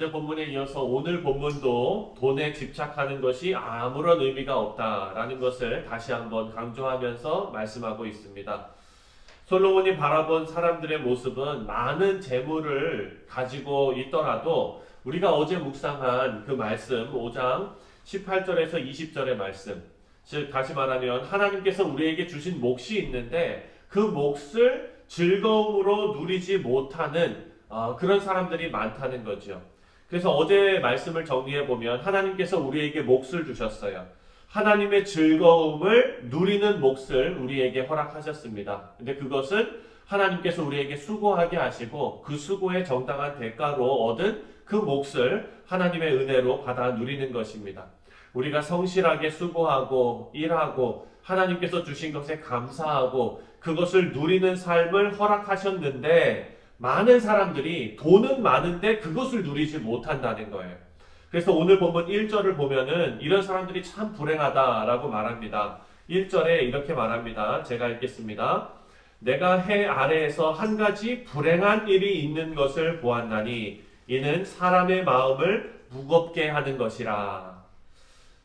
어제 본문에 이어서 오늘 본문도 돈에 집착하는 것이 아무런 의미가 없다라는 것을 다시 한번 강조하면서 말씀하고 있습니다. 솔로몬이 바라본 사람들의 모습은 많은 재물을 가지고 있더라도 우리가 어제 묵상한 그 말씀 5장 18절에서 20절의 말씀, 즉 다시 말하면 하나님께서 우리에게 주신 몫이 있는데 그 몫을 즐거움으로 누리지 못하는 그런 사람들이 많다는 거죠. 그래서 어제 말씀을 정리해 보면 하나님께서 우리에게 몫을 주셨어요. 하나님의 즐거움을 누리는 몫을 우리에게 허락하셨습니다. 근데 그것은 하나님께서 우리에게 수고하게 하시고 그 수고의 정당한 대가로 얻은 그 몫을 하나님의 은혜로 받아 누리는 것입니다. 우리가 성실하게 수고하고 일하고 하나님께서 주신 것에 감사하고 그것을 누리는 삶을 허락하셨는데 많은 사람들이 돈은 많은데 그것을 누리지 못한다는 거예요. 그래서 오늘 본문 1절을 보면은 이런 사람들이 참 불행하다라고 말합니다. 1절에 이렇게 말합니다. 제가 읽겠습니다. 내가 해 아래에서 한 가지 불행한 일이 있는 것을 보았나니 이는 사람의 마음을 무겁게 하는 것이라.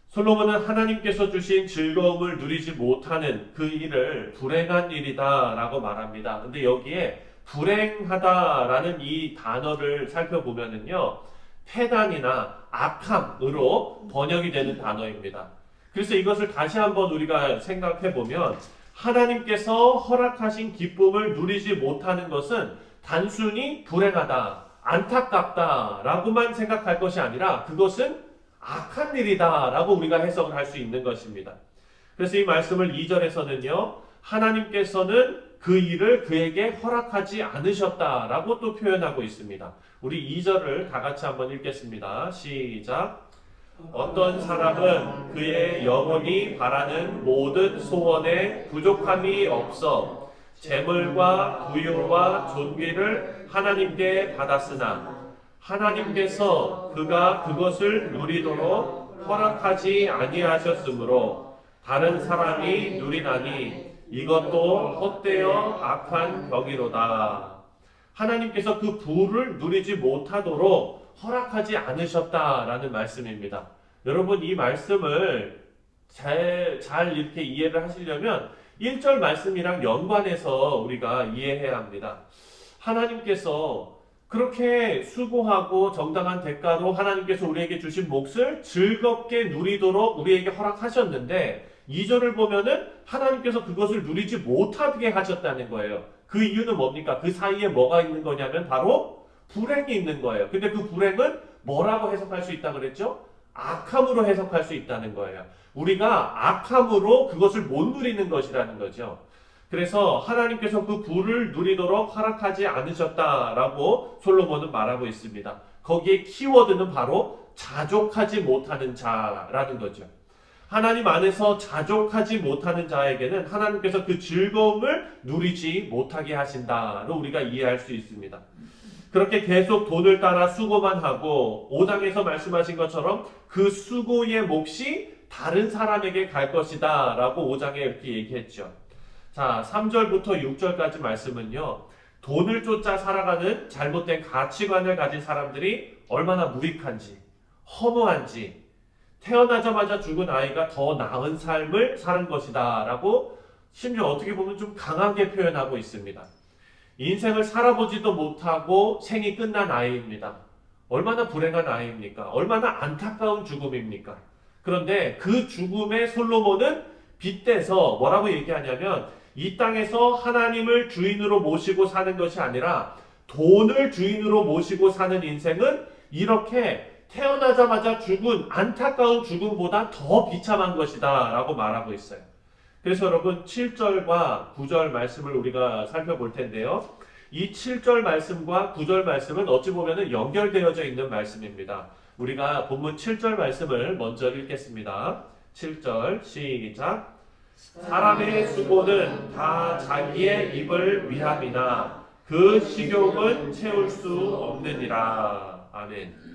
솔로몬은 하나님께서 주신 즐거움을 누리지 못하는 그 일을 불행한 일이다라고 말합니다. 근데 여기에 불행하다라는 이 단어를 살펴보면은요, 패단이나 악함으로 번역이 되는 단어입니다. 그래서 이것을 다시 한번 우리가 생각해 보면 하나님께서 허락하신 기쁨을 누리지 못하는 것은 단순히 불행하다, 안타깝다라고만 생각할 것이 아니라 그것은 악한 일이다라고 우리가 해석을 할 수 있는 것입니다. 그래서 이 말씀을 2절에서는요, 하나님께서는 그 일을 그에게 허락하지 않으셨다라고 또 표현하고 있습니다. 우리 2절을 다 같이 한번 읽겠습니다. 시작. 어떤 사람은 그의 영혼이 바라는 모든 소원에 부족함이 없어 재물과 부유와 존귀를 하나님께 받았으나 하나님께서 그가 그것을 누리도록 허락하지 아니하셨으므로 다른 사람이 누리나니 이것도 헛되어 악한 병이로다. 하나님께서 그 부를 누리지 못하도록 허락하지 않으셨다라는 말씀입니다. 여러분 이 말씀을 잘 이렇게 이해를 하시려면 1절 말씀이랑 연관해서 우리가 이해해야 합니다. 하나님께서 그렇게 수고하고 정당한 대가로 하나님께서 우리에게 주신 몫을 즐겁게 누리도록 우리에게 허락하셨는데 2절을 보면은 하나님께서 그것을 누리지 못하게 하셨다는 거예요. 그 이유는 뭡니까? 그 사이에 뭐가 있는 거냐면 바로 불행이 있는 거예요. 근데 그 불행은 뭐라고 해석할 수 있다고 그랬죠? 악함으로 해석할 수 있다는 거예요. 우리가 악함으로 그것을 못 누리는 것이라는 거죠. 그래서 하나님께서 그 부를 누리도록 허락하지 않으셨다라고 솔로몬은 말하고 있습니다. 거기에 키워드는 바로 자족하지 못하는 자라는 거죠. 하나님 안에서 자족하지 못하는 자에게는 하나님께서 그 즐거움을 누리지 못하게 하신다로 우리가 이해할 수 있습니다. 그렇게 계속 돈을 따라 수고만 하고 5장에서 말씀하신 것처럼 그 수고의 몫이 다른 사람에게 갈 것이다 라고 5장에 이렇게 얘기했죠. 자, 3절부터 6절까지 말씀은요, 돈을 쫓아 살아가는 잘못된 가치관을 가진 사람들이 얼마나 무익한지, 허무한지, 태어나자마자 죽은 아이가 더 나은 삶을 사는 것이다 라고 심지어 어떻게 보면 좀 강하게 표현하고 있습니다. 인생을 살아보지도 못하고 생이 끝난 아이입니다. 얼마나 불행한 아이입니까? 얼마나 안타까운 죽음입니까? 그런데 그 죽음에 솔로몬은 빗대서 뭐라고 얘기하냐면 이 땅에서 하나님을 주인으로 모시고 사는 것이 아니라 돈을 주인으로 모시고 사는 인생은 이렇게 태어나자마자 죽은 안타까운 죽음보다 더 비참한 것이다 라고 말하고 있어요. 그래서 여러분 7절과 9절 말씀을 우리가 살펴볼 텐데요. 이 7절 말씀과 9절 말씀은 어찌 보면 연결되어져 있는 말씀입니다. 우리가 본문 7절 말씀을 먼저 읽겠습니다. 7절 시작. 사람의 수고는 다 자기의 입을 위함이나 그 식욕은 채울 수 없느니라. 아멘.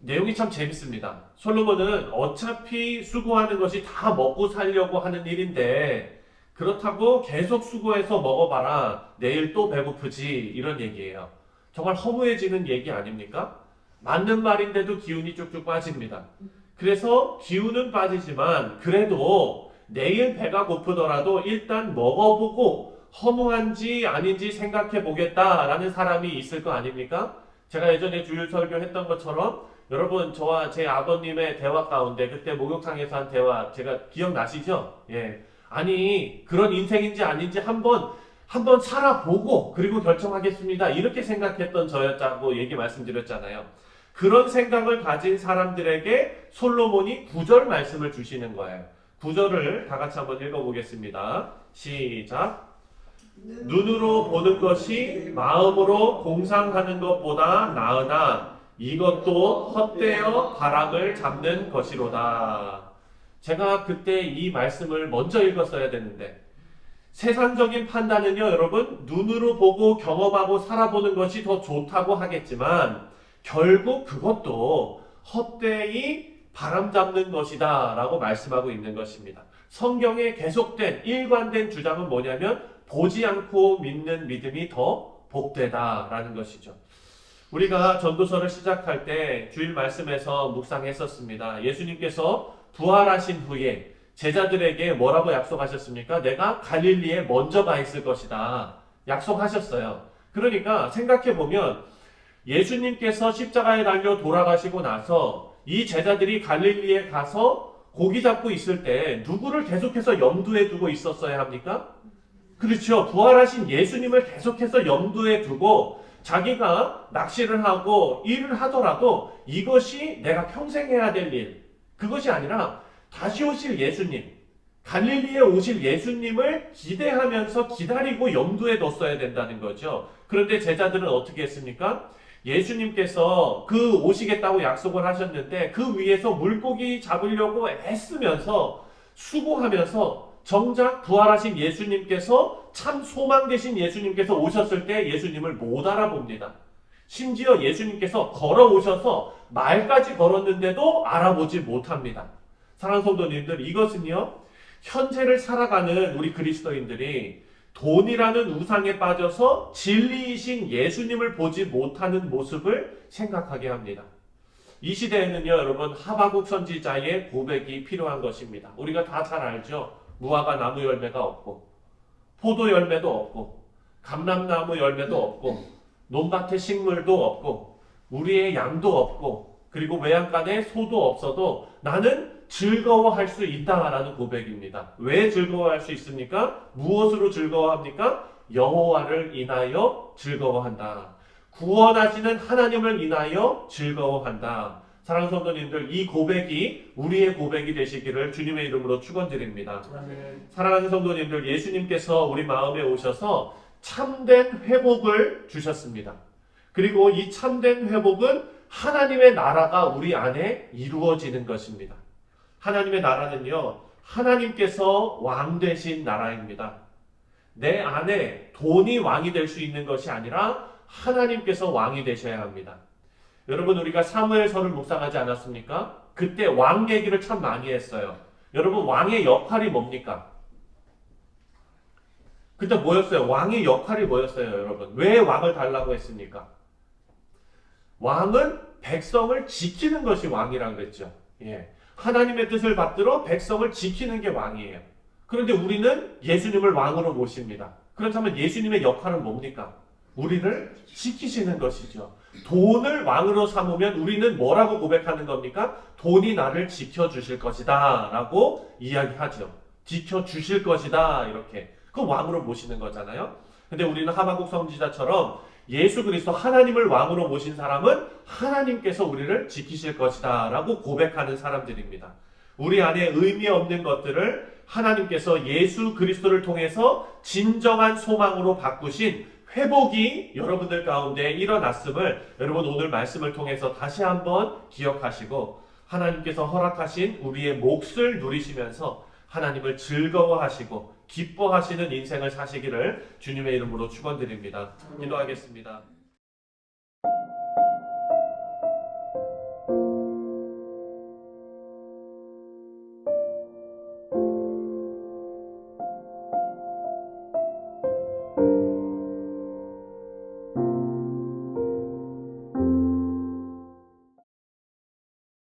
내용이 참 재밌습니다. 솔로몬은 어차피 수고하는 것이 다 먹고 살려고 하는 일인데 그렇다고 계속 수고해서 먹어봐라 내일 또 배고프지 이런 얘기예요. 정말 허무해지는 얘기 아닙니까? 맞는 말인데도 기운이 쭉쭉 빠집니다. 그래서 기운은 빠지지만 그래도 내일 배가 고프더라도 일단 먹어보고 허무한지 아닌지 생각해 보겠다라는 사람이 있을 거 아닙니까? 제가 예전에 주일 설교했던 것처럼 여러분 저와 제 아버님의 대화 가운데 그때 목욕탕에서 한 대화 제가 기억나시죠? 예. 아니 그런 인생인지 아닌지 한번 살아보고 그리고 결정하겠습니다. 이렇게 생각했던 저였다고 얘기 말씀드렸잖아요. 그런 생각을 가진 사람들에게 솔로몬이 9절 말씀을 주시는 거예요. 9절을 다 같이 한번 읽어보겠습니다. 시작. 눈으로 보는 것이 마음으로 공상하는 것보다 나으나 이것도 헛되어 바람을 잡는 것이로다. 제가 그때 이 말씀을 먼저 읽었어야 되는데 세상적인 판단은요, 여러분, 눈으로 보고 경험하고 살아보는 것이 더 좋다고 하겠지만 결국 그것도 헛되이 바람 잡는 것이다 라고 말씀하고 있는 것입니다. 성경에 계속된 일관된 주장은 뭐냐면 보지 않고 믿는 믿음이 더 복되다라는 것이죠. 우리가 전도서를 시작할 때 주일 말씀에서 묵상했었습니다. 예수님께서 부활하신 후에 제자들에게 뭐라고 약속하셨습니까? 내가 갈릴리에 먼저 가 있을 것이다. 약속하셨어요. 그러니까 생각해보면 예수님께서 십자가에 달려 돌아가시고 나서 이 제자들이 갈릴리에 가서 고기 잡고 있을 때 누구를 계속해서 염두에 두고 있었어야 합니까? 그렇죠. 부활하신 예수님을 계속해서 염두에 두고 자기가 낚시를 하고 일을 하더라도 이것이 내가 평생 해야 될 일, 그것이 아니라 다시 오실 예수님, 갈릴리에 오실 예수님을 기대하면서 기다리고 염두에 뒀어야 된다는 거죠. 그런데 제자들은 어떻게 했습니까? 예수님께서 그 오시겠다고 약속을 하셨는데 그 위에서 물고기 잡으려고 애쓰면서 수고하면서 정작 부활하신 예수님께서 참 소망 되신 예수님께서 오셨을 때 예수님을 못 알아봅니다. 심지어 예수님께서 걸어오셔서 말까지 걸었는데도 알아보지 못합니다. 사랑하는 성도님들, 이것은요, 현재를 살아가는 우리 그리스도인들이 돈이라는 우상에 빠져서 진리이신 예수님을 보지 못하는 모습을 생각하게 합니다. 이 시대에는요, 여러분, 하바국 선지자의 고백이 필요한 것입니다. 우리가 다 잘 알죠? 무화과 나무 열매가 없고, 포도 열매도 없고, 감람나무 열매도 없고, 논밭에 식물도 없고, 우리의 양도 없고, 그리고 외양간에 소도 없어도 나는 즐거워할 수 있다라는 고백입니다. 왜 즐거워할 수 있습니까? 무엇으로 즐거워합니까? 여호와를 인하여 즐거워한다. 구원하시는 하나님을 인하여 즐거워한다. 사랑하는 성도님들, 이 고백이 우리의 고백이 되시기를 주님의 이름으로 축원드립니다. 사랑하는 성도님들, 예수님께서 우리 마음에 오셔서 참된 회복을 주셨습니다. 그리고 이 참된 회복은 하나님의 나라가 우리 안에 이루어지는 것입니다. 하나님의 나라는요, 하나님께서 왕 되신 나라입니다. 내 안에 돈이 왕이 될 수 있는 것이 아니라 하나님께서 왕이 되셔야 합니다. 여러분, 우리가 사무엘서를 묵상하지 않았습니까? 그때 왕 얘기를 참 많이 했어요. 여러분, 왕의 역할이 뭡니까? 그때 뭐였어요? 왕의 역할이 뭐였어요, 여러분? 왜 왕을 달라고 했습니까? 왕은 백성을 지키는 것이 왕이라고 그랬죠. 예. 하나님의 뜻을 받들어 백성을 지키는 게 왕이에요. 그런데 우리는 예수님을 왕으로 모십니다. 그렇다면 예수님의 역할은 뭡니까? 우리를 지키시는 것이죠. 돈을 왕으로 삼으면 우리는 뭐라고 고백하는 겁니까? 돈이 나를 지켜주실 것이다 라고 이야기하죠. 지켜주실 것이다 이렇게. 그 왕으로 모시는 거잖아요. 근데 우리는 하바국 선지자처럼 예수 그리스도 하나님을 왕으로 모신 사람은 하나님께서 우리를 지키실 것이다 라고 고백하는 사람들입니다. 우리 안에 의미 없는 것들을 하나님께서 예수 그리스도를 통해서 진정한 소망으로 바꾸신 회복이 여러분들 가운데 일어났음을 여러분 오늘 말씀을 통해서 다시 한번 기억하시고 하나님께서 허락하신 우리의 몫을 누리시면서 하나님을 즐거워하시고 기뻐하시는 인생을 사시기를 주님의 이름으로 축원드립니다. 기도하겠습니다.